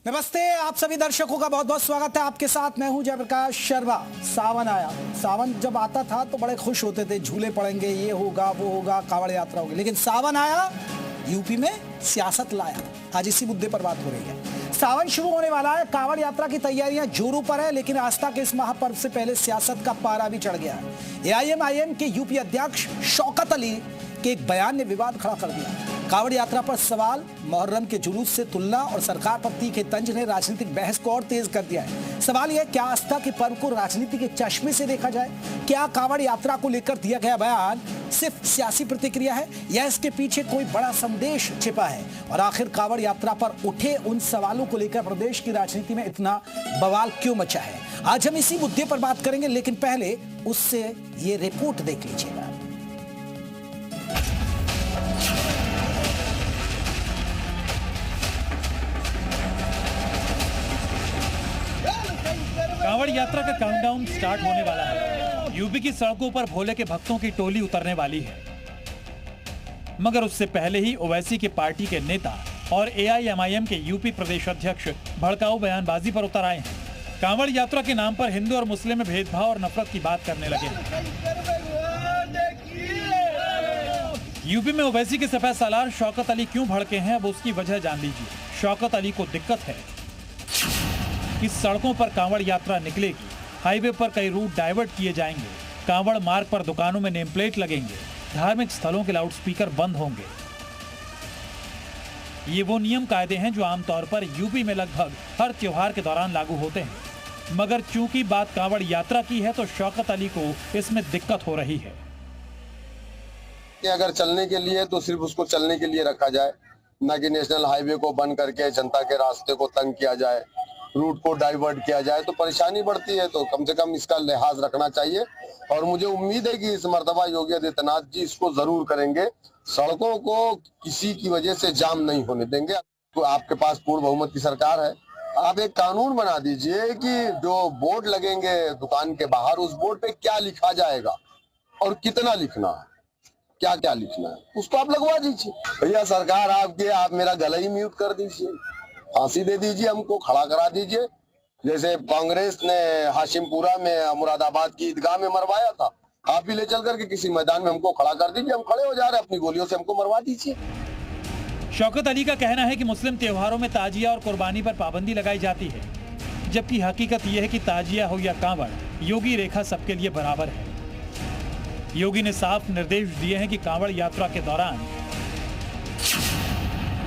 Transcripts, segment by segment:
नमस्ते, आप सभी दर्शकों का बहुत बहुत स्वागत है। आपके साथ मैं हूं जयप्रकाश शर्मा। सावन आया, सावन जब आता था तो बड़े खुश होते थे, झूले पड़ेंगे, ये होगा वो होगा, कांवड़ यात्रा होगी। लेकिन सावन आया, यूपी में सियासत लाया। आज इसी मुद्दे पर बात हो रही है। सावन शुरू होने वाला है, कांवड़ यात्रा की तैयारियां जोरों पर है, लेकिन आस्था के इस महापर्व से पहले सियासत का पारा भी चढ़ गया है। एआईएमआईएम के यूपी अध्यक्ष शौकत अली के एक बयान ने विवाद खड़ा कर दिया। कांवड़ यात्रा पर सवाल, मुहर्रम के जुलूस से तुलना और सरकार पर तीखे तंज ने राजनीतिक बहस को और तेज कर दिया है। सवाल यह, क्या आस्था के पर्व को राजनीति के चश्मे से देखा जाए? क्या कांवड़ यात्रा को लेकर दिया गया बयान सिर्फ सियासी प्रतिक्रिया है या इसके पीछे कोई बड़ा संदेश छिपा है? और आखिर कांवड़ यात्रा पर उठे उन सवालों को लेकर प्रदेश की राजनीति में इतना बवाल क्यों मचा है? आज हम इसी मुद्दे पर बात करेंगे, लेकिन पहले उससे ये रिपोर्ट देख लीजिएगा। कांवड़ यात्रा का काउंटडाउन स्टार्ट होने वाला है। यूपी की सड़कों पर भोले के भक्तों की टोली उतरने वाली है, मगर उससे पहले ही ओवैसी के पार्टी के नेता और एआईएमआईएम के यूपी प्रदेश अध्यक्ष भड़काऊ बयानबाजी पर उतर आए हैं। कांवड़ यात्रा के नाम पर हिंदू और मुस्लिम में भेदभाव और नफरत की बात करने लगे हैं। यूपी में ओवैसी के सफेद सालार शौकत अली क्यों भड़के हैं, अब उसकी वजह जान लीजिए। शौकत अली को दिक्कत है कि सड़कों पर कांवड़ यात्रा निकलेगी, हाईवे पर कई रूट डाइवर्ट किए जाएंगे, कांवड़ मार्ग पर दुकानों में नेम प्लेट लगेंगे, धार्मिक स्थलों के लाउडस्पीकर बंद होंगे। ये वो नियम कायदे हैं जो आमतौर पर यूपी में लगभग हर त्योहार के दौरान लागू होते हैं, मगर चूंकि बात कांवड़ यात्रा की है तो शौकत अली को इसमें दिक्कत हो रही है। कि अगर चलने के लिए तो सिर्फ उसको चलने के लिए रखा जाए, न कि नेशनल हाईवे को बंद करके जनता के रास्ते को तंग किया जाए, रूट को डाइवर्ट किया जाए तो परेशानी बढ़ती है। तो कम से कम इसका लिहाज रखना चाहिए और मुझे उम्मीद है कि इस मर्तबा योगी आदित्यनाथ जी इसको जरूर करेंगे। सड़कों को किसी की वजह से जाम नहीं होने देंगे। तो आपके पास पूर्ण बहुमत की सरकार है, आप एक कानून बना दीजिए कि जो बोर्ड लगेंगे दुकान के बाहर, उस बोर्ड पे क्या लिखा जाएगा और कितना लिखना है, क्या क्या लिखना है, उसको आप लगवा दीजिए। भैया सरकार आपकी, आप मेरा गला ही म्यूट कर दीजिए, फांसी दे दीजिए, हमको खड़ा करा दीजिए। जैसे कांग्रेस ने हाशिमपुरा में मुरादाबाद की ईदगाह में मरवाया था, आप भी ले चल करके किसी मैदान में हमको खड़ा कर दीजिए, हम खड़े हो जा रहे हैं, अपनी गोलियों से हमको मरवा दीजिए। शौकत अली का कहना है कि मुस्लिम त्योहारों में ताजिया और कुर्बानी पर पाबंदी लगाई जाती है, जबकि हकीकत यह है कि ताजिया हो या कांवड़, योगी रेखा सबके लिए बराबर है। योगी ने साफ निर्देश दिए हैं कि कांवड़ यात्रा के दौरान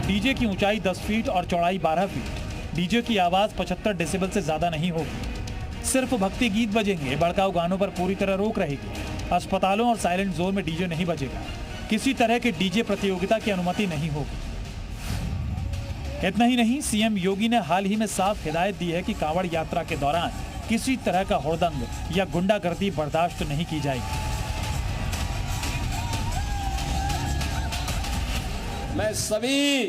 डीजे की ऊंचाई 10 फीट और चौड़ाई 12 फीट, डीजे की आवाज 75 डेसिबल से ज्यादा नहीं होगी, सिर्फ भक्ति गीत बजेंगे, भड़काऊ गानों पर पूरी तरह रोक रहेगी। अस्पतालों और साइलेंट जोन में डीजे नहीं बजेगा, किसी तरह के डीजे प्रतियोगिता की अनुमति नहीं होगी। इतना ही नहीं, सीएम योगी ने हाल ही में साफ हिदायत दी है कि कांवड़ यात्रा के दौरान किसी तरह का हुड़दंग या गुंडागर्दी बर्दाश्त नहीं की जाएगी। मैं सभी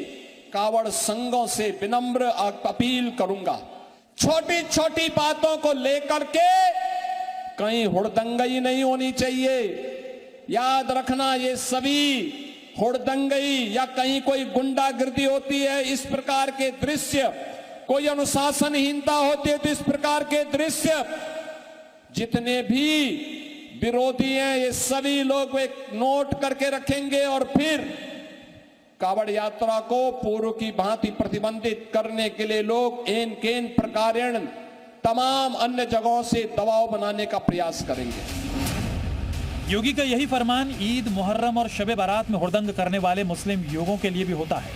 कांवड़ संघों से विनम्र अपील करूंगा, छोटी छोटी बातों को लेकर के कहीं हुड़दंगई नहीं होनी चाहिए। याद रखना, ये सभी हुड़दंगई या कहीं कोई गुंडागर्दी होती है, इस प्रकार के दृश्य, कोई अनुशासनहीनता होती है तो इस प्रकार के दृश्य जितने भी विरोधी हैं ये सभी लोग एक नोट करके रखेंगे और फिर कांवड़ यात्रा को पूर्व की भांति प्रतिबंधित करने के लिए लोग एन केन प्रकारेण तमाम अन्य जगहों से दबाव बनाने का प्रयास करेंगे। योगी का यही फरमान ईद, मुहर्रम और शबे बारात में हुड़दंग करने वाले मुस्लिम युवकों के लिए भी होता है,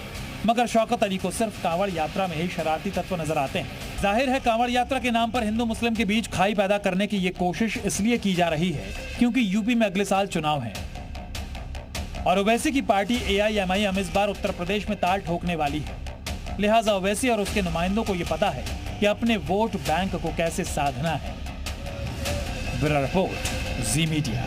मगर शौकत अली को सिर्फ कांवड़ यात्रा में ही शरारती तत्व नजर आते हैं। जाहिर है कांवड़ यात्रा के नाम पर हिंदू मुस्लिम के बीच खाई पैदा करने की ये कोशिश इसलिए की जा रही है क्योंकि यूपी में अगले साल चुनाव है और ओवैसी की पार्टी एआईएमआईएम इस बार उत्तर प्रदेश में ताल ठोकने वाली है। लिहाजा ओवैसी और उसके नुमाइंदों को यह पता है कि अपने वोट बैंक को कैसे साधना है। ब्यूरो रिपोर्ट, जी मीडिया।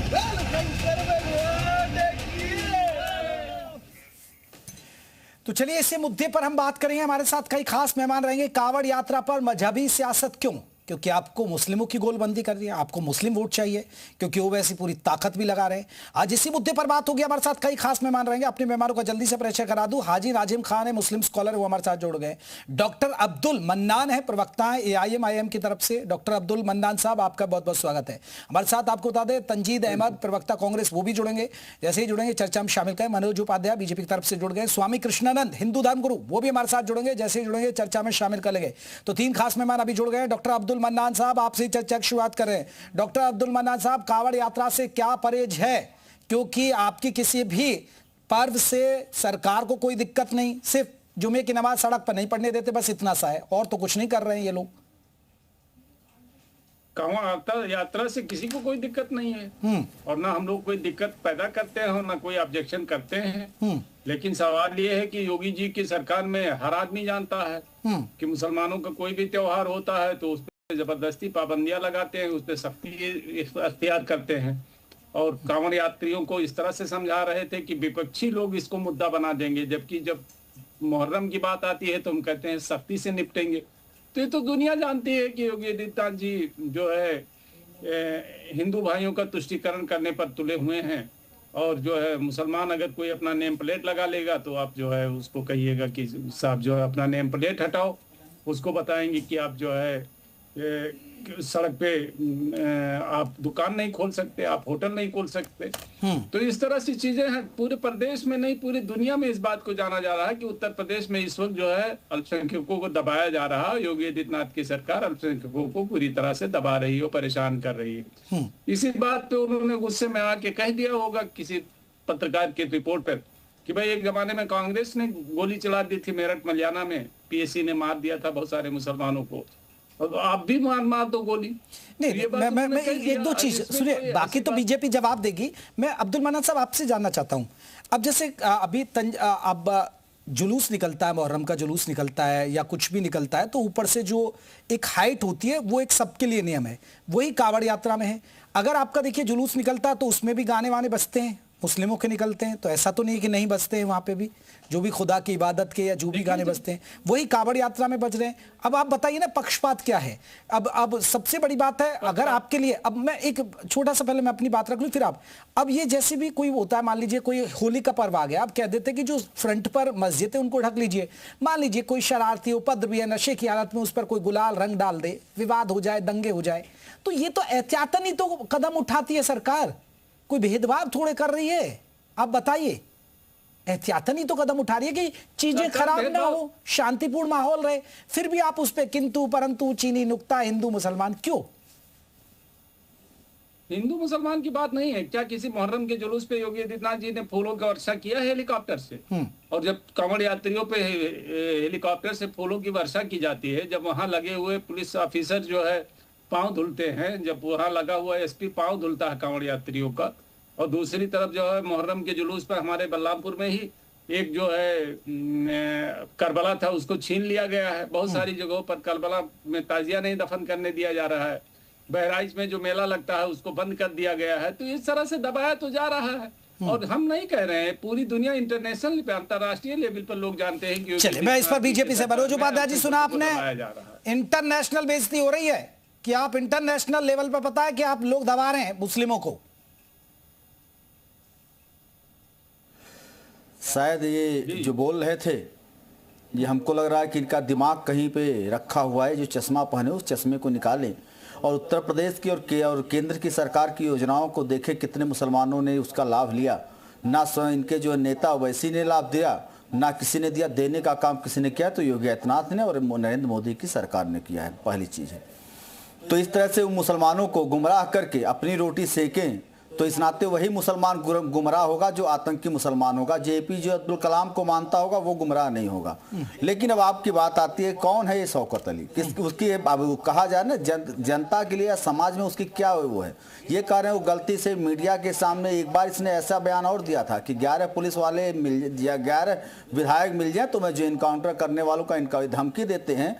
तो चलिए इसी मुद्दे पर हम बात करेंगे। हमारे साथ कई खास मेहमान रहेंगे। कांवड़ यात्रा पर मजहबी सियासत क्यों? क्योंकि आपको मुस्लिमों की गोलबंदी कर रही है, आपको मुस्लिम वोट चाहिए, क्योंकि वो वैसी पूरी ताकत भी लगा रहे हैं। आज इसी मुद्दे पर बात होगी। हमारे साथ कई खास मेहमान रहेंगे। अपने मेहमानों का जल्दी से परिचय करा दूं। हाजी नाजिम खान है, मुस्लिम स्कॉलर, वो हमारे साथ जुड़ गए। डॉक्टर अब्दुल मन्नान है, प्रवक्ता है AIM की तरफ से। डॉक्टर अब्दुल मन्नान साहब, आपका बहुत बहुत स्वागत है। हमारे साथ आपको बता दें तंजीद अहमद, प्रवक्ता कांग्रेस, वो भी जुड़ेंगे। जैसे ही जुड़ेंगे चर्चा में शामिल करें। मनोज उपाध्याय BJP की तरफ से जुड़ गए। स्वामी कृष्णानंद, हिंदू धर्म गुरु, वो भी हमारे साथ जुड़ेंगे। जैसे ही जुड़ेंगे चर्चा में शामिल कर लेंगे। तो 3 खास मेहमान अभी जुड़ गए। डॉक्टर अब्दुल मन्नान साहब, आपसे चर्चा की शुरुआत करें। डॉक्टर अब्दुल मन्नान साहब, कांवड़ यात्रा से क्या परहेज है? क्योंकि आपकी किसी भी पर्व से सरकार को कोई दिक्कत नहीं, सिर्फ जुमे की नमाज सड़क पर नहीं पढ़ने देते, बस इतना सा है, और तो कुछ नहीं कर रहे हैं ये लोग। कांवड़ यात्रा से किसी को कोई दिक्कत नहीं है और ना हम लोग कोई दिक्कत पैदा करते हैं और ना कोई ऑब्जेक्शन करते हैं। लेकिन सवाल ये है कि योगी जी की सरकार में हर आदमी जानता है कि मुसलमानों का कोई भी त्योहार होता है तो उस पर जबरदस्ती पाबंदियां लगाते हैं, उस पर सख्ती अख्तियार करते हैं। और कांवड़ यात्रियों को इस तरह से समझा रहे थे कि विपक्षी लोग इसको मुद्दा बना देंगे, जबकि जब मुहर्रम की बात आती है तो हम कहते हैं सख्ती से निपटेंगे। तो ये तो दुनिया जानती है कि योगी आदित्यनाथ जी जो है हिंदू भाइयों का तुष्टीकरण करने पर तुले हुए हैं। और जो है मुसलमान अगर कोई अपना नेम प्लेट लगा लेगा तो आप जो है उसको कहिएगा कि साहब जो है अपना नेम प्लेट हटाओ। उसको बताएंगे कि आप जो है सड़क पे आप दुकान नहीं खोल सकते, आप होटल नहीं खोल सकते। तो इस तरह से चीजें हैं। पूरे प्रदेश में नहीं, पूरी दुनिया में इस बात को जाना जा रहा है कि उत्तर प्रदेश में इस वक्त जो है अल्पसंख्यकों को दबाया जा रहा है। योगी आदित्यनाथ की सरकार अल्पसंख्यकों को पूरी तरह से दबा रही है, परेशान कर रही है। इसी बात पे उन्होंने गुस्से में आके कह दिया होगा किसी पत्रकार की रिपोर्ट पर कि भाई एक जमाने में कांग्रेस ने गोली चला दी थी मेरठ मलियाना में, PSC ने मार दिया था बहुत सारे मुसलमानों को, तो आप भी मार दो गोली। नहीं, मैं एक दो चीज सुनिए, बाकी तो बीजेपी जवाब देगी। मैं अब्दुल मन्नान साहब आपसे जानना चाहता हूं, अब जैसे अभी अब जुलूस निकलता है, मुहर्रम का जुलूस निकलता है या कुछ भी निकलता है, तो ऊपर से जो एक हाइट होती है वो एक सबके लिए नियम है, वही कांवड़ यात्रा में है। अगर आपका देखिए जुलूस निकलता है तो उसमें भी गाने वाने बजते हैं, मुस्लिमों के निकलते हैं, तो ऐसा तो नहीं कि नहीं बजते हैं, वहां पे भी जो भी खुदा की इबादत के या जो भी गाने बजते हैं वही कांवड़ यात्रा में बज रहे हैं। अब आप बताइए ना, पक्षपात क्या है? अब सबसे बड़ी बात है, अगर आपके लिए, अब मैं एक छोटा सा पहले मैं अपनी बात रख लूं फिर आप, अब ये जैसे भी कोई होता है, मान लीजिए कोई होली का पर्व आ गया, आप कह देते कि जो फ्रंट पर मस्जिद है उनको ढक लीजिए। मान लीजिए कोई शरारती उपद्रव भी है, नशे की हालत में उस पर कोई गुलाल रंग डाल दे, विवाद हो जाए, दंगे हो जाए, तो ये तो एहतियातन ही तो कदम उठाती है सरकार, कोई भेदभाव थोड़े कर रही है। आप बताइए, एहतियातन ही तो कदम उठा रही है कि चीजें खराब ना हो, शांतिपूर्ण माहौल रहे, फिर भी आप उस पे किंतु परंतु, चीनी नुक्ता, हिंदू मुसलमान, क्यों? हिंदू मुसलमान की बात नहीं है। क्या किसी मुहर्रम के जुलूस पे योगी आदित्यनाथ जी ने फूलों का वर्षा किया है हेलीकॉप्टर से? और जब कांवड़ यात्रियों पे हेलीकॉप्टर से फूलों की वर्षा की जाती है, जब वहां लगे हुए पुलिस ऑफिसर जो है पांव धुलते हैं, जब वहां लगा हुआ SP पांव धुलता है कांवड़ यात्रियों का, और दूसरी तरफ जो है मुहर्रम के जुलूस पर हमारे बलरामपुर में ही एक जो है करबला था उसको छीन लिया गया है। बहुत सारी जगहों पर करबला में ताजिया नहीं दफन करने दिया जा रहा है। बहराइच में जो मेला लगता है उसको बंद कर दिया गया है। तो इस तरह से दबाया तो जा रहा है। और हम नहीं कह रहे हैं, पूरी दुनिया इंटरनेशनल पे, अंतरराष्ट्रीय लेवल पर लोग जानते हैं कि चलिए, मैं इस पर बीजेपी से मनोज उपाध्याय जी, सुना आपने, इंटरनेशनल बेइज्जती हो रही है कि आप इंटरनेशनल लेवल पर, पता है कि आप लोग दबा रहे हैं मुस्लिमों को। शायद ये जो बोल रहे थे, ये हमको लग रहा है कि इनका दिमाग कहीं पे रखा हुआ है। जो चश्मा पहने उस चश्मे को निकालें और उत्तर प्रदेश की और केंद्र की सरकार की योजनाओं को देखें, कितने मुसलमानों ने उसका लाभ लिया। ना इनके जो नेता वैसी ने लाभ दिया, ना किसी ने दिया, देने का काम किसी ने किया तो योगी आदित्यनाथ ने और नरेंद्र मोदी की सरकार ने किया है, पहली चीज़ है। तो इस तरह से मुसलमानों को गुमराह करके अपनी रोटी सेकें तो इस नाते वही मुसलमान गुमराह होगा जो आतंकी मुसलमान होगा। JPJ अब्दुल कलाम को मानता होगा वो गुमराह नहीं होगा। लेकिन अब आपकी बात आती है, कौन है ये शौकत अली? उसकी कहा जाए ना, जनता के लिए या समाज में उसकी क्या वो है? ये कह रहे हैं वो गलती से मीडिया के सामने एक बार इसने ऐसा बयान और दिया था कि 11 पुलिस वाले मिल या 11 विधायक मिल जाए तो मैं जो इनकाउंटर करने वालों का इनका धमकी देते हैं,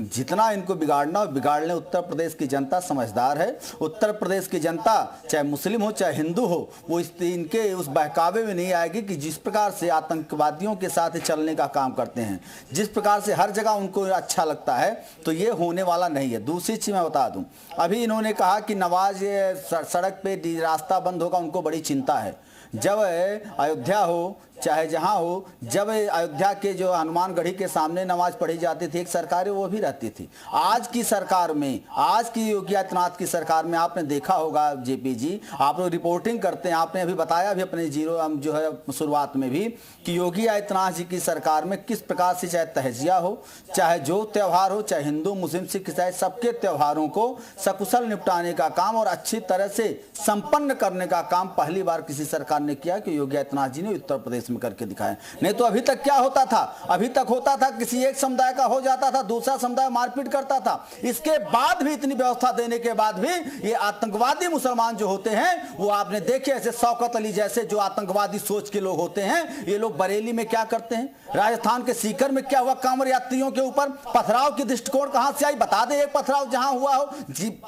जितना इनको बिगाड़ना हो बिगाड़ लें। उत्तर प्रदेश की जनता समझदार है। उत्तर प्रदेश की जनता चाहे मुस्लिम हो चाहे चाहे हिंदू हो, वो इनके उस बहकावे में नहीं आएगी कि जिस प्रकार से आतंकवादियों के साथ चलने का काम करते हैं, जिस प्रकार से हर जगह उनको अच्छा लगता है, तो ये होने वाला नहीं है। दूसरी चीज़ मैं बता दूं, अभी इन्होंने कहा कि नवाज सड़क पे रास्ता बंद होगा, उनको बड़ी चिंता है। जब अयोध्या हो चाहे जहां हो, जब अयोध्या के जो हनुमानगढ़ी के सामने नमाज पढ़ी जाती थी, एक सरकार वो भी रहती थी। आज की सरकार में, आज की योगी आदित्यनाथ की सरकार में आपने देखा होगा जेपी जी, आप लोग रिपोर्टिंग करते हैं, आपने अभी बताया भी अपने जो है शुरुआत में भी कि योगी आदित्यनाथ जी की सरकार में किस प्रकार से चाहे तहजिया हो, चाहे जो त्यौहार हो, चाहे हिंदू मुस्लिम सिख ईसाई, सबके त्योहारों को सकुशल निपटाने का काम और अच्छी तरह से संपन्न करने का काम पहली बार किसी सरकार ने किया कि योगी आदित्यनाथ जी ने उत्तर प्रदेश में करके दिखाया। नहीं तो अभी तक क्या होता था, अभी तक होता था किसी एक समुदाय का हो जाता था, दूसरा समुदाय मारपीट करता था। इसके बाद भी, इतनी व्यवस्था देने के बाद भी ये आतंकवादी मुसलमान जो होते हैं, वो आपने देखे ऐसे शौकत अली जैसे जो आतंकवादी सोच के लोग होते हैं, ये लोग बरेली में क्या करते हैं, राजस्थान के सीकर में क्या हुआ, कांवड़ यात्रियों के ऊपर पथराव की दृष्टिकोण कहां से आई, बता दें एक पथराव जहां हुआ हो,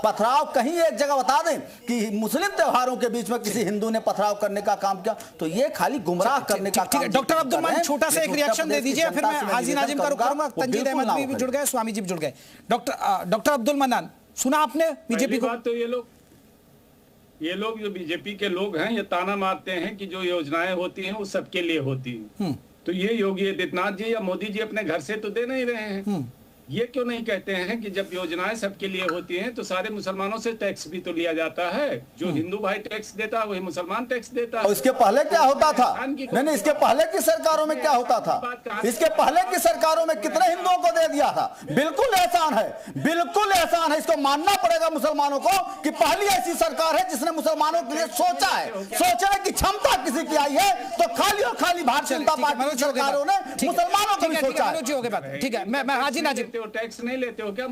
पथराव कहीं एक जगह बता दें कि मुस्लिम त्योहारों के बीच में किसी हिंदू ने पथराव करने का काम किया, तो ये खाली गुमराह करने का काम। डॉक्टर अब्दुल मनान छोटा सा एक रिएक्शन दे दीजिए, फिर मैं हाजी नाजिम का रुख करूंगा। तंजीद अहमद भी जुड़ गए, स्वामी जी भी जुड़ गए। डॉक्टर अब्दुल मनान, सुना आपने बीजेपी को? तो ये लोग जो बीजेपी के लोग हैं, ये ताना मारते हैं कि जो योजनाएं होती हैं वो सबके लिए होती हैं। तो ये योगी आदित्यनाथ जी या मोदी जी अपने घर से तो दे नहीं रहे हैं। ये क्यों नहीं कहते हैं कि जब योजनाएं सबके लिए होती हैं तो सारे मुसलमानों से टैक्स भी तो लिया जाता है, जो हिंदू भाई टैक्स देता है वही मुसलमान टैक्स देता है। और इसके पहले क्या होता था? नहीं, इसके पहले की सरकारों में क्या होता था? इसके पहले की सरकारों में कितने हिंदुओं को दे दिया था? बिल्कुल एहसान है, बिल्कुल एहसान है। इसको मानना पड़ेगा मुसलमानों को कि पहली ऐसी सरकार है जिसने मुसलमानों के लिए सोचा है, सोचने की क्षमता किसी की आई है, तो खाली और खाली भारतीय जनता पार्टी की सरकारों ने मुसलमानों को भी सोचा है। ठीक है, मैं हाजी नाजिम, टैक्स नहीं लेते हो क्या?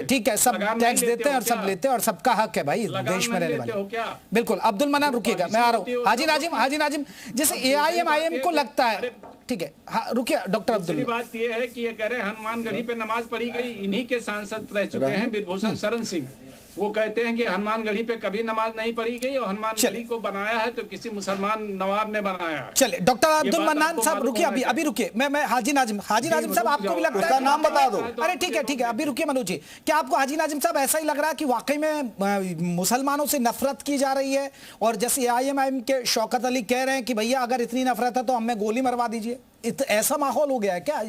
ठीक है, सब टैक्स देते हैं और सब लेते हैं और सबका हक है भाई देश में रहने वाले। बिल्कुल, अब्दुल मनान रुकिएगा, मैं आ रहा हूँ। हाजी नाजिम, जैसे AIM को लगता है, ठीक है, रुकिए डॉक्टर अब्दुल। बात ये है कि ये कह रहे हैं हनुमानगढ़ी पे नमाज पढ़ी गई, इन्हीं के सांसद रह चुके हैं बिरभूषण शरण सिंह। वो कहते हैं कि हनुमानगढ़ी पे कभी नमाज नहीं पढ़ी गई और हनुमानगढ़ी को बनाया है तो किसी मुसलमान नवाब ने बनाया है। चले डॉक्टर अब्दुल मन्नान साहब रुकिए, अभी रुकिए, मैं हाजी नाजिम साहब, आपको भी लगता है? उसका नाम बता दो। अरे ठीक है, अभी रुकिए मनोज जी, क्या आपको हाजी नाजिम साहब ऐसा ही लग रहा है कि वाकई में मुसलमानों से नफरत की जा रही है? और जैसे AIM के शौकत अली कह रहे हैं कि भैया अगर इतनी नफरत है तो हमें गोली मरवा दीजिए, ऐसा माहौल हो गया है क्या?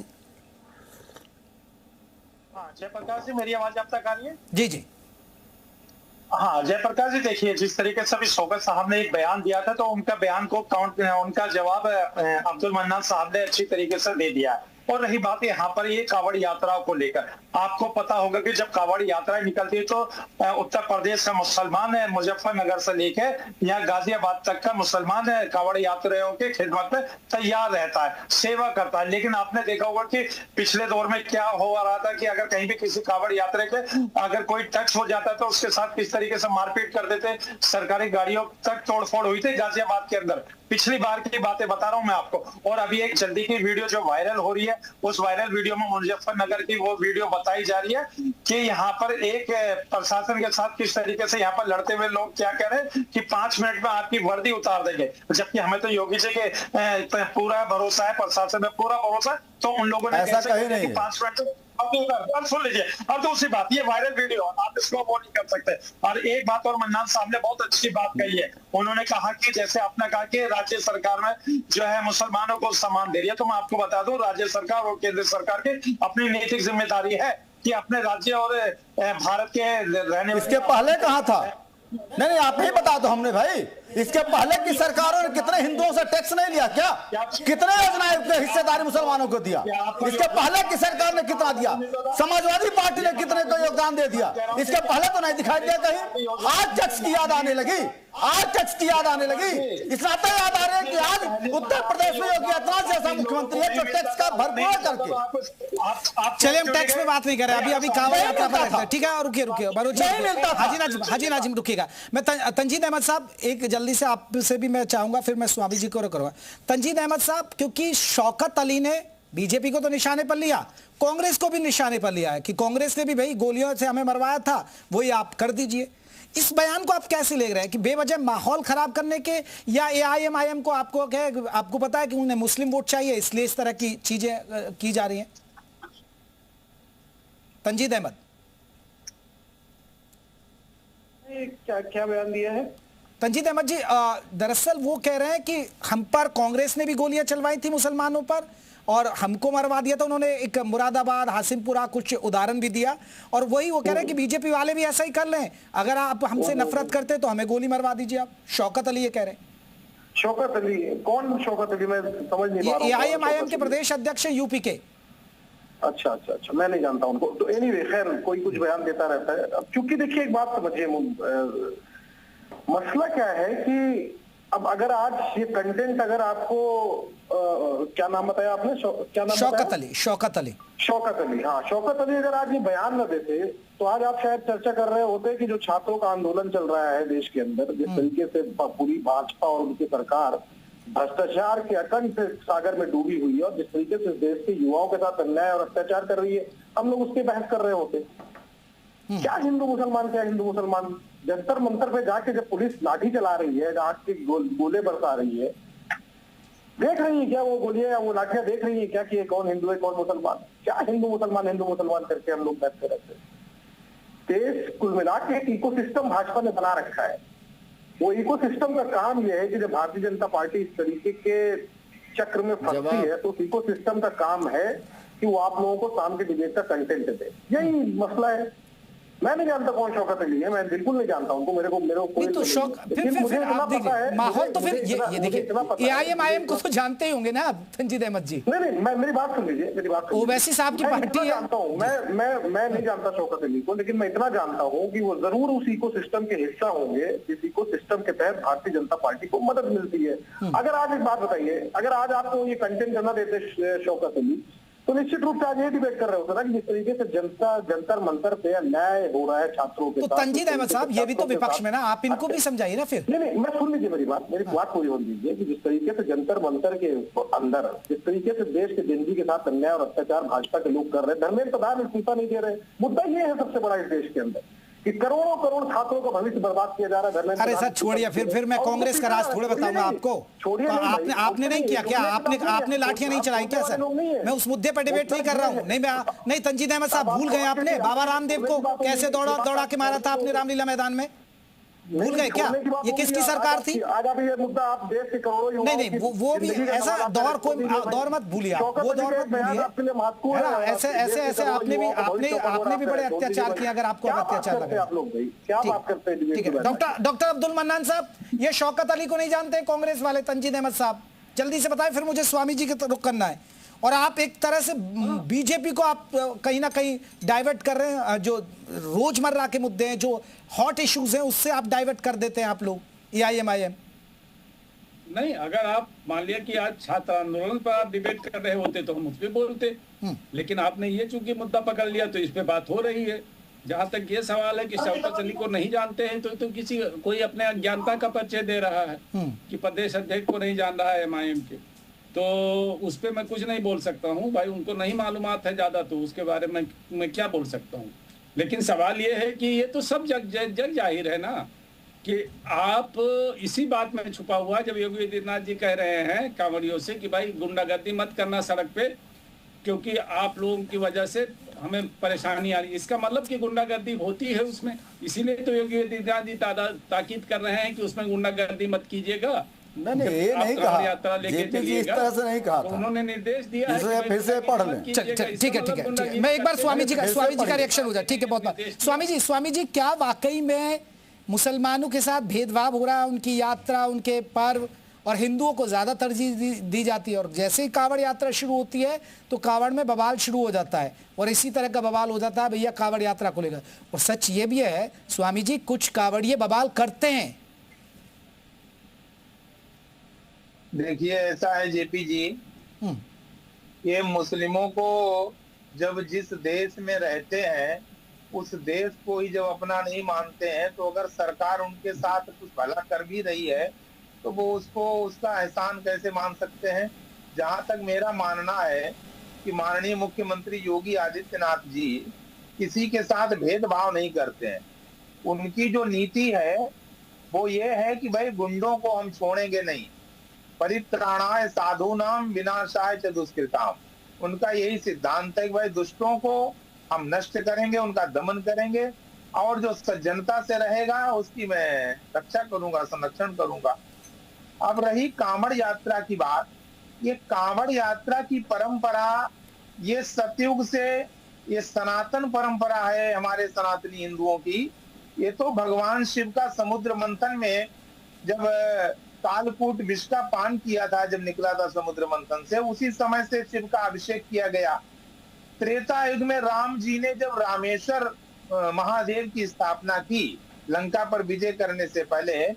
जयप्रकाश जी, मेरी आवाज आप तक आ रही है? जी। हाँ जयप्रकाश जी, देखिए जिस तरीके से अभी शौकत साहब ने एक बयान दिया था, तो उनका बयान को उनका जवाब अब्दुल मन्नान साहब ने अच्छी तरीके से दे दिया है। और रही बात यहाँ पर ये कांवड़ यात्राओं को लेकर, आपको पता होगा कि जब कांवड़ यात्राएं निकलती है तो उत्तर प्रदेश का मुसलमान है, मुजफ्फरनगर से लेकर यहाँ गाजियाबाद तक का मुसलमान है, कांवड़ यात्रियों के खिदमत में तैयार रहता है, सेवा करता है। लेकिन आपने देखा होगा कि पिछले दौर में क्या हो रहा था कि अगर कहीं भी किसी कांवड़ यात्रा के अगर कोई टच हो जाता तो उसके साथ किस तरीके से मारपीट कर देते, सरकारी गाड़ियों तक तोड़फोड़ हुई थी गाजियाबाद के अंदर। पिछली बार की बातें बता रहा हूं मैं आपको। और अभी एक जल्दी की वीडियो जो वायरल हो रही है, उस वायरल वीडियो में मुजफ्फरनगर की वो वीडियो बताई जा रही है कि यहाँ पर एक प्रशासन के साथ किस तरीके से यहाँ पर लड़ते हुए लोग क्या कह रहे हैं कि 5 मिनट में आपकी वर्दी उतार देंगे, जबकि हमें तो योगी जी के पूरा भरोसा है, प्रशासन में पूरा भरोसा है। तो उन लोगों ने ऐसा कहीं नहीं 5 मिनट अब सुन लीजिए। अब दूसरी बात, ये वायरल वीडियो आप इसको वो नहीं कर सकते। और एक बात और मन्नान साहब ने बहुत अच्छी बात कही है, उन्होंने कहा कि जैसे आपने कहा कि राज्य सरकार में जो है मुसलमानों को सम्मान दे रही है, तो मैं आपको बता दूं राज्य सरकार और केंद्र सरकार की अपनी नैतिक जिम्मेदारी है कि अपने राज्य और भारत के रहने। इसके पहले कहाँ था? नहीं आप ही बता दो हमने भाई, इसके पहले की सरकारों ने कितने हिंदुओं से टैक्स नहीं लिया क्या? कितने योजनाएं हिस्सेदारी मुसलमानों को दिया? इसके पहले की सरकार ने कितना दिया? समाजवादी पार्टी ने कितने को योगदान दे दिया? इसके पहले तो नहीं दिखाई दिया कहीं। आज टैक्स की याद आने लगी, आज टैक्स की याद आने लगी। इस नाते याद आ रही है कि आज उत्तर प्रदेश में योगी आदित्यनाथ जैसा मुख्यमंत्री है जो टैक्स का भरपूर करके। चलिए हम टैक्स में बात नहीं कर रहे, अभी कांवड़ यात्रा पर, ठीक है। और रुकिए हाजी नाजिम रुकिएगा। मैं तंजीद अहमद साहब, एक जल्दी से आपसे भी मैं चाहूंगा, फिर मैं स्वामी जी को करूंगा। तंजीद अहमद साहब, क्योंकि शौकत अली ने बीजेपी को तो निशाने पर लिया, कांग्रेस को भी निशाने पर लिया है कि कांग्रेस ने भी भाई गोलियों से हमें मरवाया था, वही आप कर दीजिए। इस बयान को आप कैसे ले रहे हैं कि बेवजह माहौल खराब करने के, या एआईएमआईएम को आपको पता है कि उन्हें मुस्लिम वोट चाहिए इसलिए इस तरह की चीजें की जा रही हैं? तंजीद अहमद, क्या बयान दिया है तंजीद अहमद जी? दरअसल वो कह रहे हैं कि हम पर कांग्रेस ने भी गोलियां चलवाई थी मुसलमानों पर और हमको मरवा दिया था उन्होंने। एक मुरादाबाद, हासिमपुरा कुछ उदाहरण भी दिया, और वही वो कह रहे हैं कि बीजेपी वाले भी ऐसा ही कर लें, अगर आप हमसे नफरत करते तो हमें गोली मरवा दीजिए आप। शौकत अली ये कह रहे हैं। शौकत अली? कौन शौकत अली? मैं समझ नहीं पा रहा हूं। एआईएमआईएम के प्रदेश अध्यक्ष है यूपी के। अच्छा, मैं नहीं जानता उनको। तो एनीवे, खैर, कोई कुछ बयान देता रहता है। अब क्योंकि देखिए एक बात समझिए, मसला क्या है कि अब अगर आज ये कंटेंट अगर आपको क्या नाम बताया आपने? क्या नाम? शौकत अली। हाँ, शौकत अली अगर आज ये बयान न देते तो आज आप शायद चर्चा कर रहे होते कि जो छात्रों का आंदोलन चल रहा है देश के अंदर, जिस तरीके से पूरी भाजपा और उनकी सरकार भ्रष्टाचार के अकंठ सागर में डूबी हुई है और जिस तरीके से देश के युवाओं के साथ अन्याय और अत्याचार कर रही है, हम लोग उसके बहस कर रहे होते। क्या हिंदू मुसलमान जंतर मंतर पे जाके जब पुलिस लाठी चला रही है, आग के गोले बरसा रही है, देख रही है क्या वो गोलियां या वो लाठियां देख रही है क्या कि कौन हिंदू है कौन मुसलमान? क्या हिंदू मुसलमान करके हम लोग बैठते रहते हैं? देश कुल मिला के एक इकोसिस्टम भाजपा ने बना रखा है। वो इकोसिस्टम का काम यह है कि जब भारतीय जनता पार्टी इस तरीके के चक्र में फंसती है तो इकोसिस्टम का काम है कि वो आप लोगों को शाम के डिबेट का कंटेंट दे। यही मसला है। मैं नहीं जानता कौन शौकत अली है, मैं बिल्कुल नहीं जानता उनको। मेरे को कोई तो फिर आप देखिए माहौल तो फिर ये देखिए एआईएमआईएम को तो जानते ही होंगे ना आप तंजीद अहमद जी। नहीं, मेरी बात सुन लीजिए, ओवैसी साहब की पार्टी है। जानता हूँ मैं नहीं जानता शौकत अली को, लेकिन मैं इतना जानता हूँ कि वो जरूर उस इकोसिस्टम के हिस्सा होंगे जिस इकोसिस्टम के तहत भारतीय जनता पार्टी को मदद मिलती है। अगर आज एक बात बताइए, अगर आज आपको ये कंटेंट करना देते शौकत अली तो निश्चित रूप से आज ये डिबेट कर रहे होते ना कि जिस तरीके से जंतर मंतर पे अन्याय हो रहा है छात्रों के साथ। तो तंजीद अहमद साहब ये भी तो विपक्ष में ना, आप इनको भी समझाइए ना फिर। नहीं, मैं सुन लीजिए मेरी बात पूरी होने दीजिए कि जिस तरीके से जंतर मंतर के अंदर जिस तरीके से देश के जनता के साथ अन्याय और अत्याचार भाजपा के लोग कर रहे हैं, धर्मेंद्र प्रधान इस्तीफा नहीं दे रहे। मुद्दा ये है सबसे बड़ा इस देश के अंदर कि करोड़ों छात्रों का भविष्य बर्बाद किया जा रहा है। अरे सर छोड़िए, फिर मैं कांग्रेस का राज थोड़े बताऊंगा आपको। आपने नहीं किया क्या? आपने लाठियां नहीं चलाई क्या सर? मैं उस मुद्दे पर डिबेट नहीं कर रहा हूँ। नहीं तंजीद अहमद साहब, भूल गए आपने बाबा रामदेव को कैसे दौड़ा के मारा था आपने रामलीला मैदान में? भूल गए क्या? ये किसकी सरकार थी? आज आप ये मुद्दा आप देश के करोड़ों नहीं वो भी ऐसा दौर मत भूलिए, वो दौर मत भूलिए, है ना? ऐसे आपने भी बड़े अत्याचार किए, अगर आपको अत्याचार लगे आप लोग। ठीक है डॉक्टर अब्दुल मन्नान साहब, ये शौकत अली को नहीं जानते कांग्रेस वाले? तंजीद अहमद साहब जल्दी से बताएं, फिर मुझे स्वामी जी के रुख करना है। और आप एक तरह से बीजेपी को आप कहीं ना कहीं डाइवर्ट कर रहे हैं, जो रोजमर्रा के मुद्दे हैं, जो हॉट इश्यूज हैं, उससे आप डाइवर्ट कर देते हैं आप लोग एआईएमआईएम। नहीं, अगर आप मान लिया कि आज छात्र आंदोलन पर आप डिबेट कर रहे होते तो हम उस पर बोलते, लेकिन आपने ये चूंकि मुद्दा पकड़ लिया तो इस पे बात हो रही है। जहां तक ये सवाल है कि शौकत अली को नहीं जानते हैं तो कोई अपने अज्ञानता का परिचय दे रहा है कि प्रदेश अध्यक्ष को नहीं जान रहा है एमआईएम के, तो उस पर मैं कुछ नहीं बोल सकता हूँ भाई। उनको नहीं मालूमात है ज्यादा, तो उसके बारे में मैं क्या बोल सकता हूँ। लेकिन सवाल ये है कि ये तो सब जग जाहिर है ना कि आप इसी बात में छुपा हुआ, जब योगी आदित्यनाथ जी कह रहे हैं कांवड़ियों से कि भाई गुंडागर्दी मत करना सड़क पे, क्योंकि आप लोगों की वजह से हमें परेशानी आ रही है। इसका मतलब कि गुंडागर्दी होती है उसमें, इसीलिए तो योगी आदित्यनाथ जी ताकीद कर रहे हैं कि उसमें गुंडागर्दी मत कीजिएगा। नहीं ये नहीं कहा, जेपी जी इस तरह से नहीं कहा था, उन्होंने निर्देश दिया है। फिर से पढ़ लें। ठीक है, मैं एक बार स्वामी जी का रिएक्शन हो जाए। ठीक है, बहुत स्वामी जी क्या वाकई में मुसलमानों के साथ भेदभाव हो रहा है? उनकी यात्रा, उनके पर्व और हिंदुओं को ज्यादा तरजीह दी जाती है, और जैसे ही कांवड़ यात्रा शुरू होती है तो कांवड़ में बवाल शुरू हो जाता है, और इसी तरह का बवाल हो जाता है भैया कांवड़ यात्रा को लेकर। और सच ये भी है स्वामी जी, कुछ कांवड़िए बवाल करते हैं। देखिए ऐसा है जेपी जी, ये मुस्लिमों को जब जिस देश में रहते हैं उस देश को ही जब अपना नहीं मानते हैं, तो अगर सरकार उनके साथ कुछ भला कर भी रही है तो वो उसको उसका एहसान कैसे मान सकते हैं। जहां तक मेरा मानना है कि माननीय मुख्यमंत्री योगी आदित्यनाथ जी किसी के साथ भेदभाव नहीं करते हैं। उनकी जो नीति है वो ये है कि भाई गुंडों को हम छोड़ेंगे नहीं, परित्राणाय साधूनाम विनाशाय च दुष्कृताम। उनका यही सिद्धांत है कि भाई दुष्टों को हम नष्ट करेंगे, उनका दमन करेंगे, और जो सज्जनता से रहेगा उसकी मैं रक्षा करूंगा, संरक्षण करूंगा। अब रही कांवड़ यात्रा की बात, ये कांवड़ यात्रा की परंपरा ये सतयुग से ये सनातन परंपरा है हमारे सनातनी हिंदुओं की। ये तो भगवान शिव का समुद्र मंथन में जब कालकूट विष का पान किया था, जब निकला था समुद्र मंथन से, उसी समय से शिव का अभिषेक किया गया। त्रेता युग में राम जी ने जब रामेश्वर महादेव की स्थापना की लंका पर विजय करने से पहले,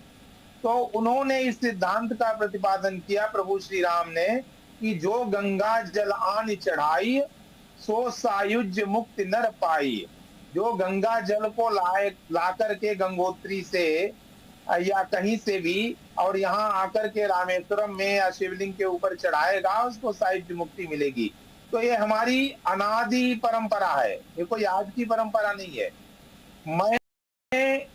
तो उन्होंने इस सिद्धांत का प्रतिपादन किया प्रभु श्री राम ने कि जो गंगा जल आन चढ़ाई सो सायुज्य मुक्ति नर पाई। जो गंगा जल को ला करके गंगोत्री से या कहीं से भी और यहाँ आकर के रामेश्वरम में या शिवलिंग के ऊपर चढ़ाएगा उसको सायुज्य मुक्ति मिलेगी। तो ये हमारी अनादि परंपरा है, ये कोई आज की परंपरा नहीं है। मैं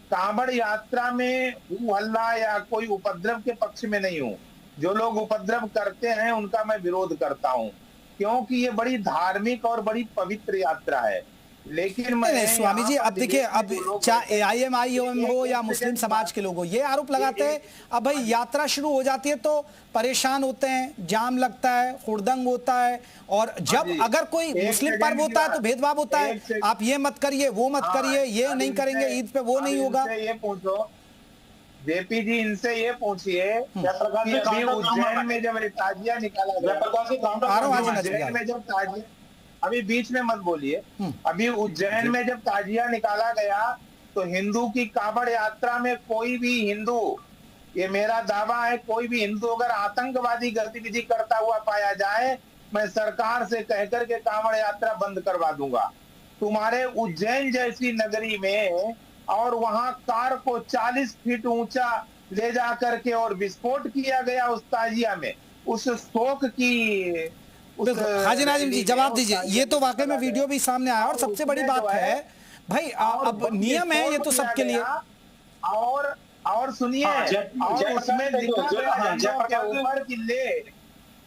कांवड़ यात्रा में हूँ हल्ला या कोई उपद्रव के पक्ष में नहीं हूँ। जो लोग उपद्रव करते हैं उनका मैं विरोध करता हूँ, क्योंकि ये बड़ी धार्मिक और बड़ी पवित्र यात्रा है। लेकिन मैं स्वामी जी, अब देखिए, अब चाहे AIMIM हो या मुस्लिम समाज के लोग हो, ये आरोप लगाते हैं अब भाई यात्रा शुरू हो जाती है तो परेशान होते हैं, जाम लगता है, हुड़दंग होता है, और जब अगर कोई मुस्लिम पर्व होता है तो भेदभाव होता है, आप ये मत करिए, वो मत करिए, ये नहीं करेंगे, ईद पे वो नहीं होगा। ये पूछो जेपी जी, इनसे ये पूछिए अभी उज्जैन में जब ताजिया निकाला गया, उज्जैन में जब ताजिया, अभी बीच में मत बोलिए, अभी उज्जैन में जब ताजिया निकाला गया तो हिंदू की कांवड़ यात्रा में कोई भी हिंदू, ये मेरा दावा है, कोई भी हिंदू अगर आतंकवादी गतिविधि करता हुआ पाया जाए, मैं सरकार से कहकर के कांवड़ यात्रा बंद करवा दूंगा। तुम्हारे उज्जैन जैसी नगरी में और वहां कार को 40 फीट ऊंचा ले जा करके और विस्फोट किया गया उस ताजिया में, उस शोक की। हाजी नाजिम जी जवाब दीजिए, ये तो वाकई में वीडियो भी सामने आया, और सबसे बड़ी बात है भाई अब नियम है ये तो सबके लिए। और सुनिए, और उसमें लिखा गया ऊपर कि ले,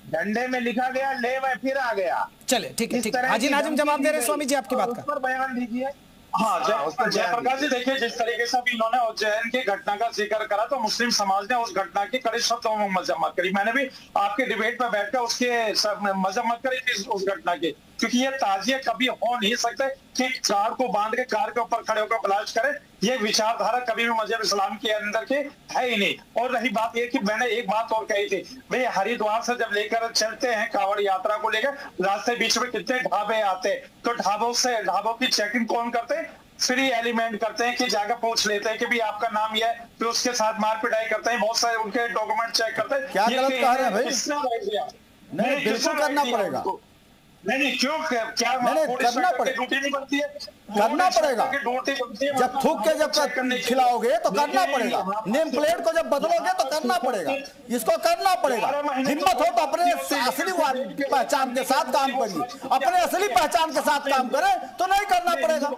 झंडे में लिखा गया ले मैं फिर आ गया। चले ठीक है, ठीक है। हाजी नाजिम जवाब दे रहे हैं स्वामी जी आपकी बात का, उस पर बयान दीजिए। हाँ जयप्रकाश जी, देखिए जिस तरीके से अभी इन्होंने उज्जैन की घटना का जिक्र करा तो मुस्लिम समाज ने उस घटना की कड़े शब्दों में मजम्मत करी। मैंने भी आपके डिबेट पर बैठकर उसके मजम्मत करी थी उस घटना की, क्योंकि ये ताजिए कभी हो नहीं सकते कि कार को बांध के कार के ऊपर खड़े होकर ब्लास्ट करे। ये विचारधारा कभी भी मजहब इस्लाम के अंदर के है ही नहीं। और रही बात ये कि मैंने एक बात और कही थी, भाई हरिद्वार से जब लेकर चलते हैं कांवड़ यात्रा को लेकर, रास्ते बीच में कितने ढाबे आते, तो ढाबों की चेकिंग कौन करते हैं? फ्री एलिमेंट करते हैं कि जाकर पूछ लेते हैं कि भी आपका नाम ये है, फिर उसके साथ मार पिटाई करते हैं, बहुत सारे उनके डॉक्यूमेंट चेक करते हैं। क्या गलत कह रहे हैं भाई? नहीं, बिल्कुल करना पड़ेगा। नहीं क्यों, क्या करना पड़ेगा, ड्यूटी नहीं बनती है? करना पड़ेगा। जब थूक के जब खिलाओगे तो करना पड़ेगा, नेम प्लेट को जब बदलोगे तो करना पड़ेगा, इसको करना पड़ेगा। हिम्मत हो तो अपने असली पहचान के साथ काम करिए, अपने असली पहचान के साथ काम करें तो नहीं करना पड़ेगा।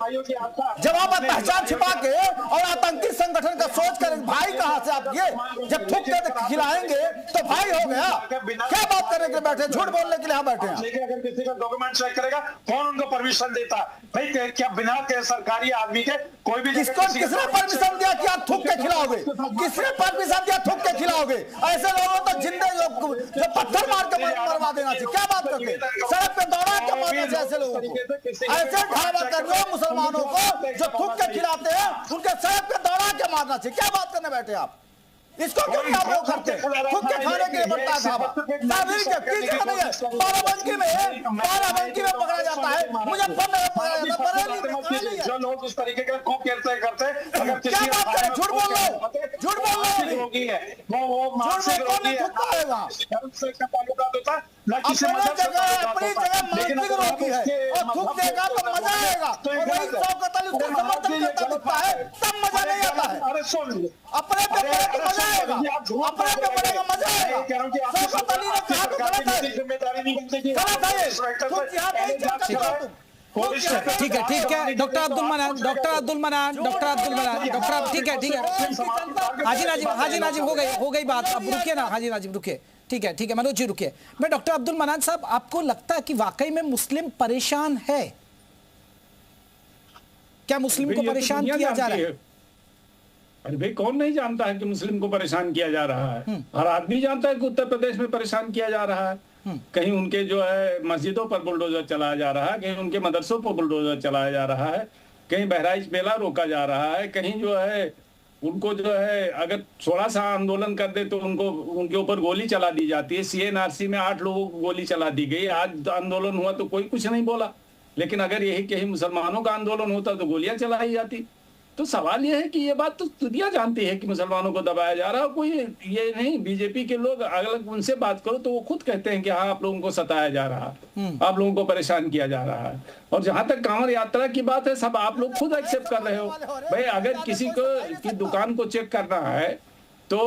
जब आप पहचान छिपा के और आतंकी संगठन का सोच कर भाई कहां से आप ये जब थूक के खिलाएंगे तो भाई हो गया, क्या बात करने के लिए बैठे, झूठ बोलने के लिए यहाँ बैठे हैं। अगर किसी का डॉक्यूमेंट चेक करेगा, कौन उनको परमिशन देता? भाई क्या बिना के सरकारी आदमी के कोई भी किसने परमिशन दिया कि आप थूक के खिलाओगे? किसने परमिशन दिया थूक के खिलाओगे? ऐसे लोगों तो जिंदे जो पत्थर मार के मरवा देना चाहिए। क्या बात करते हैं, सड़क पे दौड़ा के मारना चाहिए ऐसे लोगों को। ऐसे ढाबा कर्मियों मुसलमानों को जो थूक के खिलाते हैं उनके सड़क पे दौड़ा के मारना चाहिए। क्या बात करने बैठे आप? इसको क्यों नहीं आप लोग करते? थूक के खाने के लिए बनता है ढाबा, नहीं है। बाराबंकी में पकड़ा जाता है, मुजफ्फरनगर में पकड़ा जाता है, बरेली में। जो लोग इस तरीके के करते हैं, अगर क्या बात करें, झूठ बोल रहे हो, झूठ बोल रहे हो, रोगी है वो मानसिक रोगी है, अपनी जगह मानसिक रोगी है और थूक देगा तो मजा आएगा, और वही शौकत अली उसका समर्थन करता दिखता है तब मजा नहीं आता है। अरे सुन, अपने पे बड़े तो मजा आएगा, अपने पे बड़ेगा मजा आएगा। शौकत अली ने कहा तो गलत है, जिम्मेदारी नहीं बनती। गलत है, तुम जिहाद नहीं कर सकते। ठीक है डॉक्टर अब्दुल मनान डॉक्टर ठीक है हाजी नाजिम हो गई बात। अब रुकिए ना हाजी नाजिम, रुकिए। ठीक है मनोज जी रुकिए। मैं डॉक्टर अब्दुल मनान साहब, आपको लगता है कि वाकई में मुस्लिम परेशान है? क्या मुस्लिम को परेशान किया जा रहा है? अरे भाई कौन नहीं जानता है कि मुस्लिम को परेशान किया जा रहा है। हर आदमी जानता है कि उत्तर प्रदेश में परेशान किया जा रहा है। कहीं उनके जो है मस्जिदों पर बुलडोजर चलाया जा रहा है, कहीं उनके मदरसों पर बुलडोजर चलाया जा रहा है, कहीं बहराइच मेला रोका जा रहा है, कहीं जो है उनको जो है अगर थोड़ा सा आंदोलन कर दे तो उनके ऊपर गोली चला दी जाती है। CNRC में 8 लोगों को गोली चला दी गई। आज आंदोलन हुआ तो कोई कुछ नहीं बोला, लेकिन अगर यही कहीं मुसलमानों का आंदोलन होता तो गोलियां चलाई जाती। तो सवाल यह है कि ये बात तो दुनिया जानती है कि मुसलमानों को दबाया जा रहा है। कोई ये नहीं, बीजेपी के लोग अगर उनसे बात करो तो वो खुद कहते हैं कि हाँ आप लोगों को सताया जा रहा है, आप लोगों को परेशान किया जा रहा है। और जहां तक कांवड़ यात्रा की बात है, सब आप लोग खुद एक्सेप्ट कर रहे हो। भाई अगर किसी को की दुकान को चेक करना है तो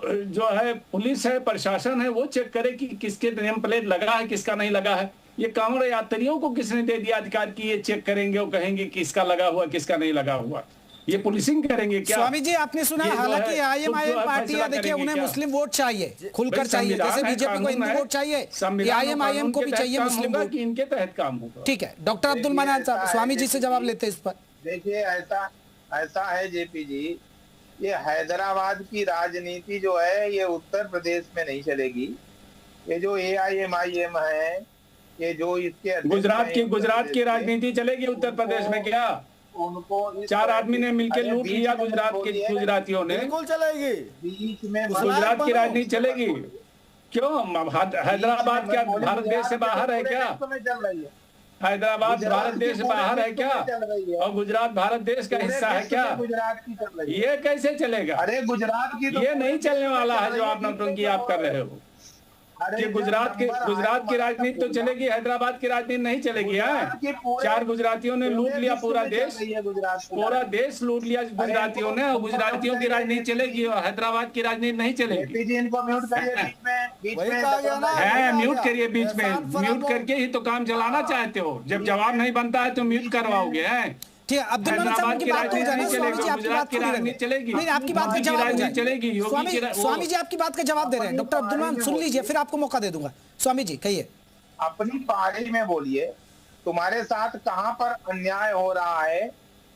जो है पुलिस है, प्रशासन है, वो चेक करे कि किसके नेम प्लेट लगा है, किसका नहीं लगा है। ये कांवड़ यात्रियों को किसने दे दिया अधिकार कि ये चेक करेंगे और कहेंगे किसका लगा हुआ किसका नहीं लगा हुआ? ये पुलिसिंग करेंगे क्या? स्वामी जी आपने सुना, हालांकि IMIM पार्टी है, देखिए उन्हें मुस्लिम वोट चाहिए, खुलकर चाहिए, जैसे बीजेपी को हिंदू वोट चाहिए, IMIM को भी चाहिए मुस्लिम वोट। इनके तहत काम होगा। ठीक है डॉक्टर अब्दुल मनान साहब, स्वामी जी से जवाब लेते हैं इस पर। देखिए ऐसा है JP जी, ये हैदराबाद की राजनीति जो है ये उत्तर प्रदेश में नहीं चलेगी। ये जो AIMIM है, ये जो इसके गुजरात की राजनीति चलेगी उत्तर प्रदेश में क्या? उनको 4 आदमी ने मिलकर लूट लिया गुजरातियों ने। बिल्कुल चलेगी, बीच में गुजरात की राजनीति चलेगी। क्यों? हैदराबाद क्या भारत देश से बाहर है क्या? हैदराबाद भारत देश से बाहर है क्या? और गुजरात भारत देश का हिस्सा है क्या? गुजरात की चल रही है। ये कैसे चलेगा? अरे गुजरात की ये नहीं चलने वाला है जो आप नौटंकी आप कर रहे हो। कि गुजरात की राजनीति तो चलेगी, हैदराबाद की राजनीति नहीं चलेगी। 4 गुजरातियों ने लूट लिया पूरा देश लूट लिया गुजरातियों ने, और गुजरातियों की राजनीति चलेगी और हैदराबाद की राजनीति नहीं चलेगी। इनको म्यूट करिए बीच में म्यूट करिए बीच में, म्यूट करके ही तो काम चलाना चाहते हो। जब जवाब नहीं बनता है तो म्यूट करवाओगे। ठीक है अब्दुल मनान साहब की बात हो जाए ना, स्वामी जी आपकी बात चलेगी, नहीं आपकी बात का जवाब हो चलेगी। स्वामी जी आपकी बात का जवाब दे रहे हैं, डॉक्टर अब्दुल मनान सुन लीजिए, फिर आपको मौका दे दूंगा। स्वामी जी कहिए। अपनी पार्टी में बोलिए, तुम्हारे साथ कहां पर अन्याय हो रहा है?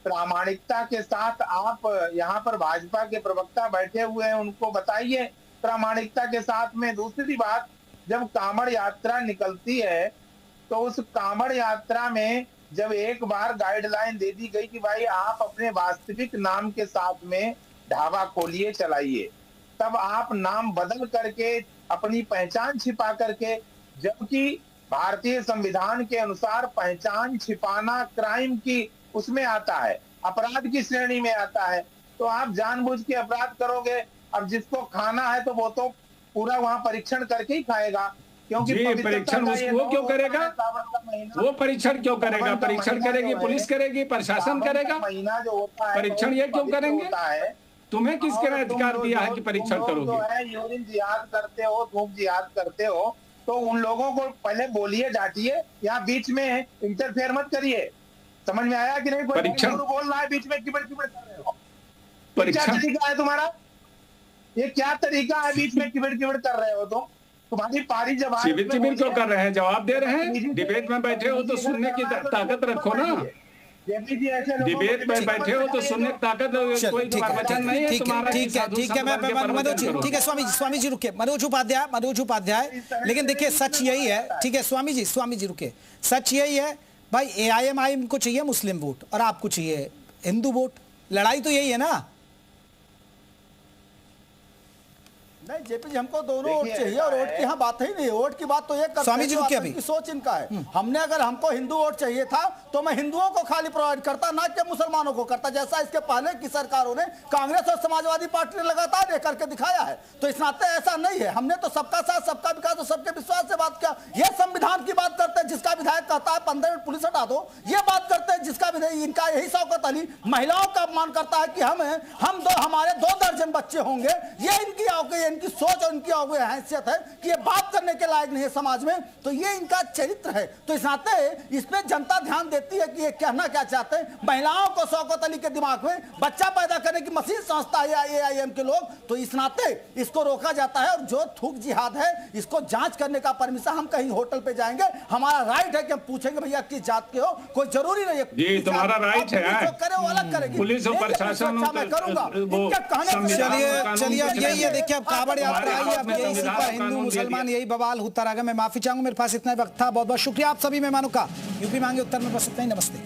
प्रामाणिकता के साथ आप यहाँ पर भाजपा के प्रवक्ता बैठे हुए हैं, उनको बताइए प्रामाणिकता के साथ में। दूसरी बात, जब कांवड़ यात्रा निकलती है तो उस कांवड़ यात्रा में जब एक बार गाइडलाइन दे दी गई कि भाई आप अपने वास्तविक नाम के साथ में ढाबा खोलिए चलाइए, तब आप नाम बदल करके अपनी पहचान छिपा करके, जबकि भारतीय संविधान के अनुसार पहचान छिपाना क्राइम की उसमें आता है, अपराध की श्रेणी में आता है। तो आप जानबूझ के अपराध करोगे। अब जिसको खाना है तो वो तो पूरा वहां परीक्षण करके ही खाएगा, क्योंकि परीक्षण वो क्यों करेगा? वो परीक्षण क्यों करेगा? परीक्षण करेगी पुलिस, करेगी प्रशासन करेगा। महीना जो होता है परीक्षण ये क्यों करेंगे? तुम्हें किसके अधिकार दिया है कि परीक्षण करोगे? यूरिन जिहाद करते हो, धूप जिहाद करते हो, तो उन लोगों को पहले बोलिए, डांटिए, या बीच में इंटरफेयर मत करिए। समझ में आया कि नहीं? परीक्षण बोल रहा है, बीच में किबड़ किबड़ कर रहे हो। परीक्षण क्या तरीका है तुम्हारा? ये क्या तरीका है? बीच में किबड़ किबड़ कर रहे हो तुम। तुम्हारी पारी जवाब शिविर क्यों कर रहे हैं? जवाब दे रहे हैं। डिबेट में बैठे हो तो सुनने की ताकत रखो ना। डिबेट में बैठे हो तो सुनने की ताकत, कोई वचन नहीं है तुम्हारा। ठीक है मैं मनोज, ठीक है स्वामी जी रुके। मनोज उपाध्याय, लेकिन देखिए सच यही है। ठीक है स्वामी जी रुके। सच यही है भाई, AIMIM को चाहिए मुस्लिम वोट और आपको चाहिए हिंदू वोट। लड़ाई तो यही है ना? नहीं JP जी, हमको दोनों वोट चाहिए और वोट की यहाँ बात ही नहीं। वोट की बात तो ये करते स्वामी जी रुकिए, अभी सोच इनका है। हमने अगर हमको हिंदू वोट चाहिए था तो मैं हिंदुओं को खाली प्रोवाइड करता, ना कि मुसलमानों को करता, जैसा इसके पहले की सरकारों ने, कांग्रेस और समाजवादी पार्टी ने लगातार ये करके दिखाया है। तो इस नाते ऐसा नहीं है। हमने तो सबका साथ सबका विकास और सबके विश्वास से बात किया। ये संविधान की बात करते हैं जिसका विधायक कहता है 15 मिनट पुलिस हटा दो, ये बात करते हैं जिसका भी नहीं। इनका यही शौकत अली महिलाओं का अपमान करता है कि हमारे 2 दर्जन बच्चे होंगे। ये इनकी सोच और इनकी हैसियत है कि ये बात करने के लायक नहीं है समाज में। तो ये इनका चरित्र है। तो इस नाते इस पे जनता ध्यान देती है कि ये कहना क्या चाहते हैं। महिलाओं को शौकत अली के दिमाग में बच्चा पैदा करने की मशीन समझता है AIM के लोग। तो इस नाते इसको रोका जाता है। और जो थूक जिहाद है इसको जांच करने का परमिशन, हम कहीं होटल पे जाएंगे, हमारा राइट है कि हम पूछेंगे भैया किस जात के हो, कोई जरूरी नहीं है जी, तुम्हारा राइट है। जो करे वो अलग करेगी, पुलिस और प्रशासन मैं करूंगा। चलिए अब यही है, देखिए अब कावड़ यात्रा आई, अब यही इसी पर हिंदू मुसलमान यही बवाल होता रहेगा। मैं माफी चाहूंगा, मेरे पास इतना वक्त था। बहुत बहुत शुक्रिया आप सभी मेहमानों का। यूपी मांगे उत्तर में बस इतना ही। नमस्ते।